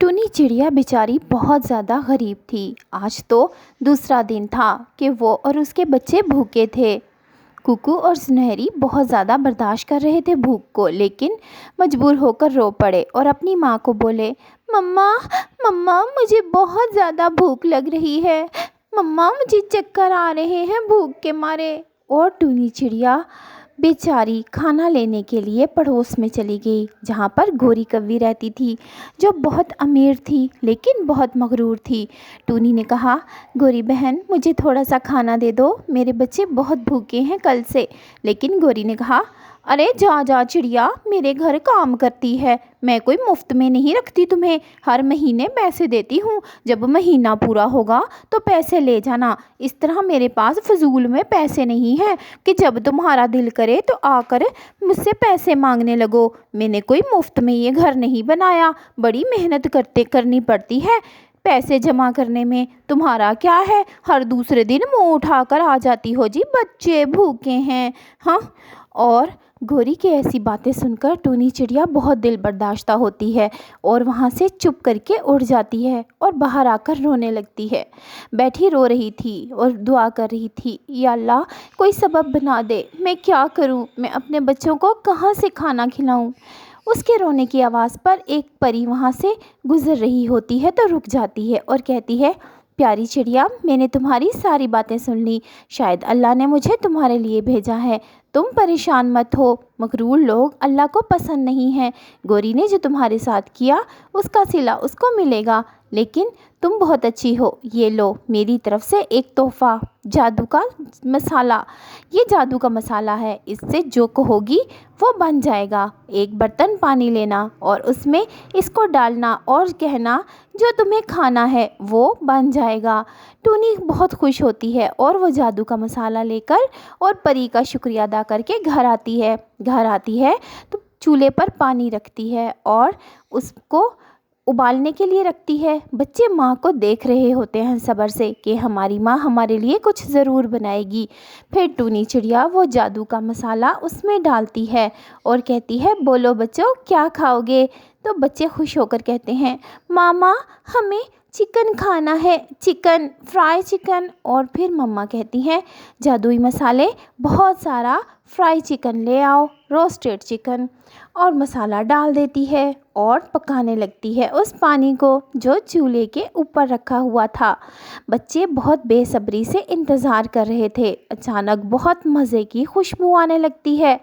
टूनी चिड़िया बेचारी बहुत ज़्यादा गरीब थी। आज तो दूसरा दिन था कि वो और उसके बच्चे भूखे थे। कुकू और सुनहरी बहुत ज़्यादा बर्दाश्त कर रहे थे भूख को, लेकिन मजबूर होकर रो पड़े और अपनी माँ को बोले, मम्मा मम्मा मुझे बहुत ज़्यादा भूख लग रही है। मम्मा मुझे चक्कर आ रहे हैं भूख के मारे। और टूनी चिड़िया बेचारी खाना लेने के लिए पड़ोस में चली गई, जहाँ पर गोरी कौवी रहती थी, जो बहुत अमीर थी लेकिन बहुत मगरूर थी। टूनी ने कहा, गोरी बहन मुझे थोड़ा सा खाना दे दो, मेरे बच्चे बहुत भूखे हैं कल से। लेकिन गोरी ने कहा, अरे जा जा चिड़िया, मेरे घर काम करती है, मैं कोई मुफ्त में नहीं रखती तुम्हें, हर महीने पैसे देती हूँ, जब महीना पूरा होगा तो पैसे ले जाना। इस तरह मेरे पास फजूल में पैसे नहीं है कि जब तुम्हारा दिल करे तो आकर मुझसे पैसे मांगने लगो। मैंने कोई मुफ्त में ये घर नहीं बनाया, बड़ी मेहनत करनी पड़ती है पैसे जमा करने में। तुम्हारा क्या है, हर दूसरे दिन मुँह उठाकर आ जाती हो जी, बच्चे भूखे हैं। हाँ, और गोरी की ऐसी बातें सुनकर टूनी चिड़िया बहुत दिल बर्दाश्त होती है और वहाँ से चुप करके उड़ जाती है और बाहर आकर रोने लगती है। बैठी रो रही थी और दुआ कर रही थी, या अल्लाह कोई सबब बना दे, मैं क्या करूँ, मैं अपने बच्चों को कहाँ से खाना खिलाऊँ। उसके रोने की आवाज़ पर एक परी वहाँ से गुजर रही होती है तो रुक जाती है और कहती है, प्यारी चिड़िया, मैंने तुम्हारी सारी बातें सुन ली, शायद अल्लाह ने मुझे तुम्हारे लिए भेजा है। तुम परेशान मत हो, मगरूर लोग अल्लाह को पसंद नहीं हैं। गोरी ने जो तुम्हारे साथ किया उसका सिला उसको मिलेगा, लेकिन तुम बहुत अच्छी हो, ये लो मेरी तरफ से एक तोहफ़ा, जादू का मसाला। ये जादू का मसाला है, इससे जो कहोगी वो बन जाएगा। एक बर्तन पानी लेना और उसमें इसको डालना और कहना जो तुम्हें खाना है वो बन जाएगा। टूनी बहुत खुश होती है और वो जादू का मसाला लेकर और परी का शुक्रिया अदा करके घर आती है तो चूल्हे पर पानी रखती है और उसको उबालने के लिए रखती है। बच्चे माँ को देख रहे होते हैं सब्र से कि हमारी माँ हमारे लिए कुछ ज़रूर बनाएगी। फिर टूनी चिड़िया वो जादू का मसाला उसमें डालती है और कहती है, बोलो बच्चों क्या खाओगे। तो बच्चे खुश होकर कहते हैं, मामा हमें चिकन खाना है, चिकन, फ्राई चिकन। और फिर मम्मा कहती हैं, जादुई मसाले बहुत सारा फ्राई चिकन ले आओ, रोस्टेड चिकन। और मसाला डाल देती है और पकाने लगती है उस पानी को जो चूल्हे के ऊपर रखा हुआ था। बच्चे बहुत बेसब्री से इंतज़ार कर रहे थे। अचानक बहुत मज़े की खुशबू आने लगती है,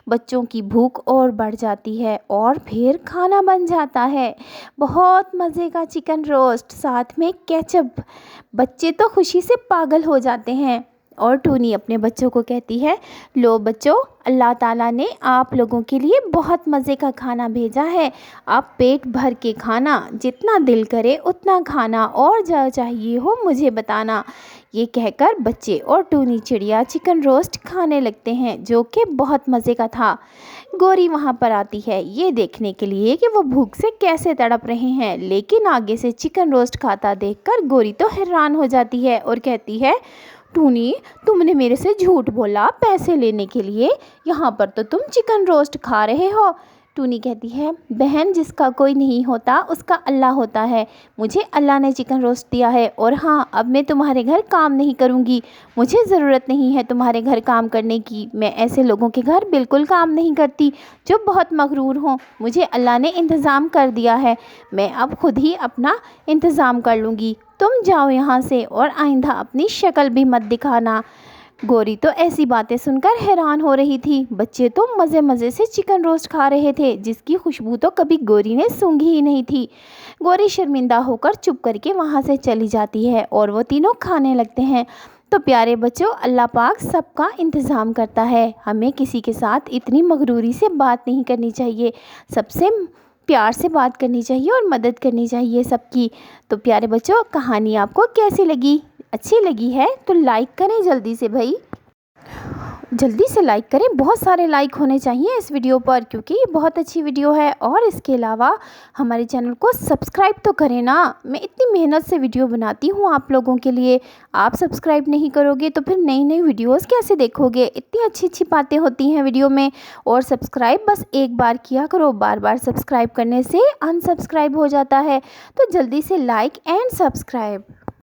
बच्चों की भूख और बढ़ जाती है और फिर खाना बन जाता है, बहुत मज़े का चिकन रोस्ट, साथ में केचप। बच्चे तो खुशी से पागल हो जाते हैं और टूनी अपने बच्चों को कहती है, लो बच्चों, अल्लाह ताला ने आप लोगों के लिए बहुत मज़े का खाना भेजा है, आप पेट भर के खाना, जितना दिल करे उतना खाना, और जो चाहिए हो मुझे बताना। ये कहकर बच्चे और टूनी चिड़िया चिकन रोस्ट खाने लगते हैं, जो कि बहुत मज़े का था। गोरी वहाँ पर आती है ये देखने के लिए कि वो भूख से कैसे तड़प रहे हैं, लेकिन आगे से चिकन रोस्ट खाता देखकर गोरी तो हैरान हो जाती है और कहती है, टूनी तुमने मेरे से झूठ बोला पैसे लेने के लिए, यहाँ पर तो तुम चिकन रोस्ट खा रहे हो। टूनी कहती है, बहन जिसका कोई नहीं होता उसका अल्लाह होता है, मुझे अल्लाह ने चिकन रोस्ट दिया है, और हाँ अब मैं तुम्हारे घर काम नहीं करूँगी, मुझे ज़रूरत नहीं है तुम्हारे घर काम करने की, मैं ऐसे लोगों के घर बिल्कुल काम नहीं करती जो बहुत मगरूर हों, मुझे अल्लाह ने इंतज़ाम कर दिया है, मैं अब खुद ही अपना इंतज़ाम कर लूँगी, तुम जाओ यहाँ से और आइंदा अपनी शक्ल भी मत दिखाना। गोरी तो ऐसी बातें सुनकर हैरान हो रही थी। बच्चे तो मज़े मज़े से चिकन रोस्ट खा रहे थे, जिसकी खुशबू तो कभी गोरी ने सूंघी ही नहीं थी। गोरी शर्मिंदा होकर चुप करके वहाँ से चली जाती है और वो तीनों खाने लगते हैं। तो प्यारे बच्चों, अल्लाह पाक सबका इंतज़ाम करता है, हमें किसी के साथ इतनी मगरूरी से बात नहीं करनी चाहिए, सबसे प्यार से बात करनी चाहिए और मदद करनी चाहिए सबकी। तो प्यारे बच्चों, कहानी आपको कैसी लगी? अच्छी लगी है तो लाइक करें जल्दी से भाई। जल्दी से लाइक करें, बहुत सारे लाइक होने चाहिए इस वीडियो पर, क्योंकि ये बहुत अच्छी वीडियो है। और इसके अलावा हमारे चैनल को सब्सक्राइब तो करें ना, मैं इतनी मेहनत से वीडियो बनाती हूँ आप लोगों के लिए। आप सब्सक्राइब नहीं करोगे तो फिर नई नई वीडियोस कैसे देखोगे? इतनी अच्छी अच्छी बातें होती हैं वीडियो में। और सब्सक्राइब बस एक बार किया करो, बार बार सब्सक्राइब करने से अनसब्सक्राइब हो जाता है। तो जल्दी से लाइक एंड सब्सक्राइब।